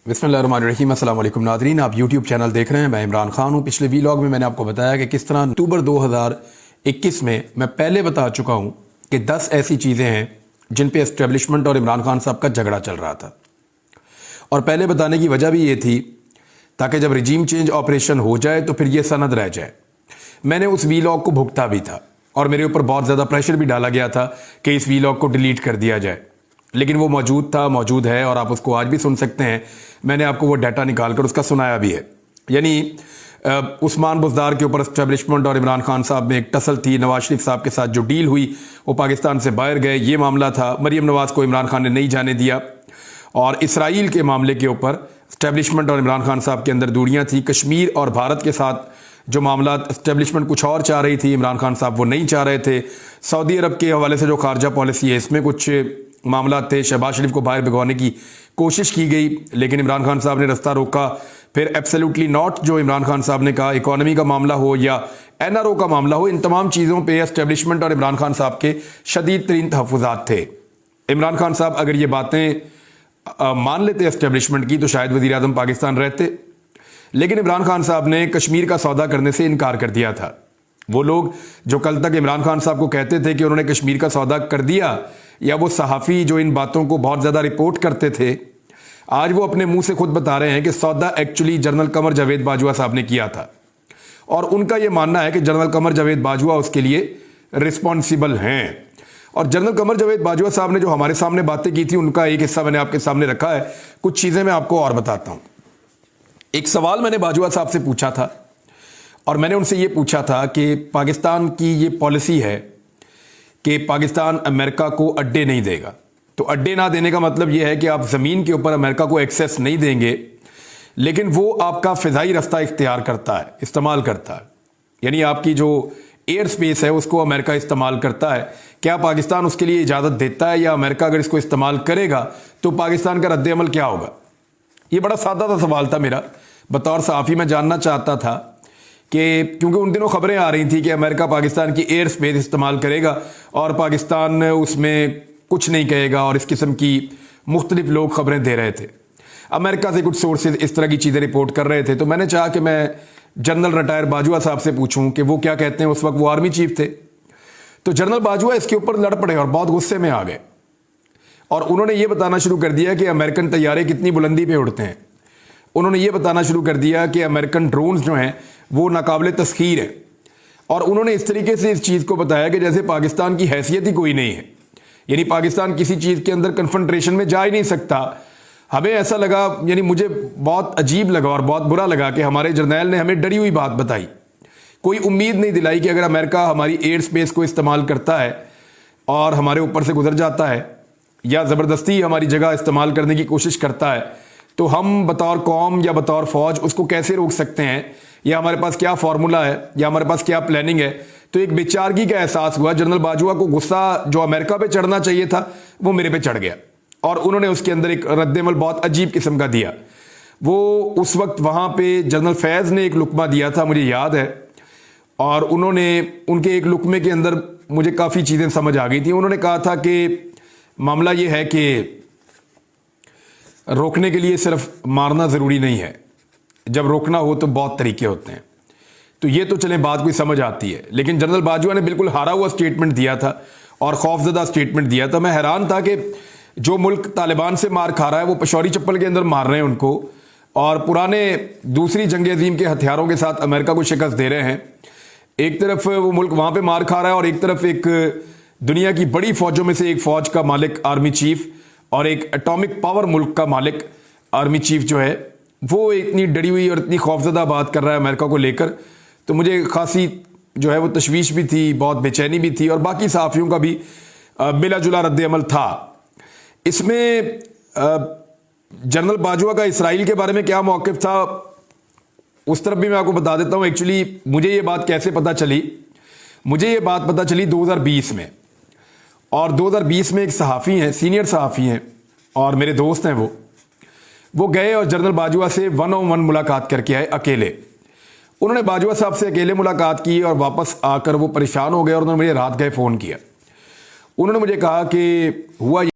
बिस्मिल्लाहिर्रहमानिर्रहीम। अस्सलाम वालेकुम नाज़रीन, आप यूट्यूब चैनल देख रहे हैं। मैं इमरान खान हूँ। पिछले वीलॉग में मैंने आपको बताया कि किस तरह अक्टूबर 2021 में मैं पहले बता चुका हूँ कि 10 ऐसी चीज़ें हैं जिन पे एस्टेब्लिशमेंट और इमरान खान साहब का झगड़ा चल रहा था। और पहले बताने की वजह भी ये थी ताकि जब रिजीम चेंज ऑपरेशन हो जाए तो फिर ये सनद रह जाए। मैंने उस वीलॉग को भुगता भी था और मेरे ऊपर बहुत ज़्यादा प्रेशर भी डाला गया था कि इस वीलॉग को डिलीट कर दिया जाए, लेकिन वो मौजूद है और आप उसको आज भी सुन सकते हैं। मैंने आपको वो डाटा निकाल कर उसका सुनाया भी है। यानी उस्मान बुज़दार के ऊपर एस्टेब्लिशमेंट और इमरान खान साहब में एक टसल थी। नवाज शरीफ साहब के साथ जो डील हुई वो पाकिस्तान से बाहर गए, ये मामला था। मरीम नवाज़ को इमरान खान ने नहीं जाने दिया। और इसराइल के मामले के ऊपर एस्टेब्लिशमेंट और इमरान खान साहब के अंदर दूरियां थी। कश्मीर और भारत के साथ जो मामला एस्टेब्लिशमेंट कुछ और चाह रही थी, इमरान खान साहब वो नहीं चाह रहे थे। सऊदी अरब के हवाले से जो खारजा पॉलिसी है इसमें कुछ मामला थे। शहबाज शरीफ को बाहर भिगवाने की कोशिश की गई, लेकिन इमरान खान साहब ने रास्ता रोका। फिर एब्सोल्युटली नॉट जो इमरान खान साहब ने कहा, इकोनॉमी का मामला हो या एनआरओ का मामला हो, इन तमाम चीज़ों पे एस्टेब्लिशमेंट और इमरान खान साहब के शदीद तरीन तहफ़्फ़ुज़ात थे। इमरान खान साहब अगर ये बातें मान लेते एस्टेब्लिशमेंट की तो शायद वज़ीर आज़म पाकिस्तान रहते, लेकिन इमरान खान साहब ने कश्मीर का सौदा करने से इनकार कर दिया था। वो लोग जो कल तक इमरान खान साहब को कहते थे कि उन्होंने कश्मीर का सौदा कर दिया, या वो सहाफ़ी जो इन बातों को बहुत ज़्यादा रिपोर्ट करते थे, आज वो अपने मुंह से खुद बता रहे हैं कि सौदा एक्चुअली जनरल कमर जावेद बाजवा साहब ने किया था। और उनका ये मानना है कि जनरल कमर जावेद बाजवा उसके लिए रिस्पॉन्सिबल हैं। और जनरल कमर जावेद बाजवा साहब ने जो हमारे सामने बातें की थी उनका एक हिस्सा मैंने आपके सामने रखा है। कुछ चीज़ें मैं आपको और बताता हूँ। एक सवाल मैंने बाजवा साहब से पूछा था और मैंने उनसे ये पूछा था कि पाकिस्तान की ये पॉलिसी है कि पाकिस्तान अमेरिका को अड्डे नहीं देगा। तो अड्डे ना देने का मतलब ये है कि आप ज़मीन के ऊपर अमेरिका को एक्सेस नहीं देंगे, लेकिन वो आपका फ़िज़ाई रास्ता इख्तियार करता है, इस्तेमाल करता है। यानी आपकी जो एयर स्पेस है उसको अमेरिका इस्तेमाल करता है। क्या पाकिस्तान उसके लिए इजाज़त देता है, या अमेरिका अगर इसको इस्तेमाल करेगा तो पाकिस्तान का रद्द अमल क्या होगा? ये बड़ा सादा सा सवाल था मेरा। बतौर सहाफ़ी मैं जानना चाहता था कि क्योंकि उन दिनों खबरें आ रही थी कि अमेरिका पाकिस्तान की एयर स्पेस इस्तेमाल करेगा और पाकिस्तान उसमें कुछ नहीं कहेगा, और इस किस्म की मुख्तलिफ लोग खबरें दे रहे थे। अमेरिका से कुछ सोर्सेज इस तरह की चीज़ें रिपोर्ट कर रहे थे। तो मैंने चाहा कि मैं जनरल रिटायर बाजवा साहब से पूछूं कि वो क्या कहते हैं। उस वक्त वो आर्मी चीफ थे। तो जनरल बाजवा इसके ऊपर लड़ पड़े और बहुत गुस्से में आ गए, और उन्होंने ये बताना शुरू कर दिया कि अमेरिकन तैयारे कितनी बुलंदी पे उड़ते हैं। उन्होंने ये बताना शुरू कर दिया कि अमेरिकन ड्रोन्स जो हैं वो नाकाबिले तस्खीर हैं। और उन्होंने इस तरीके से इस चीज़ को बताया कि जैसे पाकिस्तान की हैसियत ही कोई नहीं है, यानी पाकिस्तान किसी चीज़ के अंदर कन्फ्रंट्रेशन में जा ही नहीं सकता। हमें ऐसा लगा, यानी मुझे बहुत अजीब लगा और बहुत बुरा लगा कि हमारे जर्नैल ने हमें डरी हुई बात बताई। कोई उम्मीद नहीं दिलाई कि अगर अमेरिका हमारी एयर स्पेस को इस्तेमाल करता है और हमारे ऊपर से गुजर जाता है या ज़बरदस्ती हमारी जगह इस्तेमाल करने की कोशिश करता है, तो हम बतौर कौम या बतौर फ़ौज उसको कैसे रोक सकते हैं, या हमारे पास क्या फार्मूला है, या हमारे पास क्या प्लानिंग है। तो एक बेचारगी का एहसास हुआ। जनरल बाजवा को गुस्सा जो अमेरिका पे चढ़ना चाहिए था वो मेरे पे चढ़ गया, और उन्होंने उसके अंदर एक रद्दमल बहुत अजीब किस्म का दिया। वो उस वक्त वहाँ पे जनरल फैज़ ने एक लुकमा दिया था, मुझे याद है, और उन्होंने उनके एक लुकमे के अंदर मुझे काफ़ी चीज़ें समझ आ गई थी। उन्होंने कहा था कि मामला ये है कि रोकने के लिए सिर्फ मारना ज़रूरी नहीं है, जब रोकना हो तो बहुत तरीके होते हैं। तो ये तो चलें बात कोई समझ आती है, लेकिन जनरल बाजवा ने बिल्कुल हारा हुआ स्टेटमेंट दिया था और खौफजदा स्टेटमेंट दिया था। मैं हैरान था कि जो मुल्क तालिबान से मार खा रहा है वो पशौरी चप्पल के अंदर मार रहे हैं उनको, और पुराने दूसरी जंग अजीम के हथियारों के साथ अमेरिका को शिकस्त दे रहे हैं। एक तरफ वो मुल्क वहाँ पर मार खा रहा है, और एक तरफ एक दुनिया की बड़ी फौजों में से एक फौज का मालिक आर्मी चीफ और एक एटॉमिक पावर मुल्क का मालिक आर्मी चीफ जो है वो इतनी डरी हुई और इतनी खौफजदा बात कर रहा है अमेरिका को लेकर। तो मुझे खासी जो है वो तशवीश भी थी, बहुत बेचैनी भी थी, और बाकी सहाफ़ियों का भी मिला जुला रद्द अमल था। इसमें जनरल बाजवा का इसराइल के बारे में क्या मौक़िफ़ था उस तरफ भी मैं आपको बता देता हूँ। एक्चुअली मुझे ये बात कैसे पता चली, मुझे ये बात पता चली 2020 में। और 2020 में एक सहाफ़ी हैं, सीनियर सहाफ़ी हैं और मेरे दोस्त हैं, वो गए और जनरल बाजवा से 1-on-1 मुलाकात करके आए अकेले। उन्होंने बाजवा साहब से अकेले मुलाकात की और वापस आकर वो परेशान हो गए और उन्होंने मुझे रात गए फ़ोन किया। उन्होंने मुझे कहा कि हुआ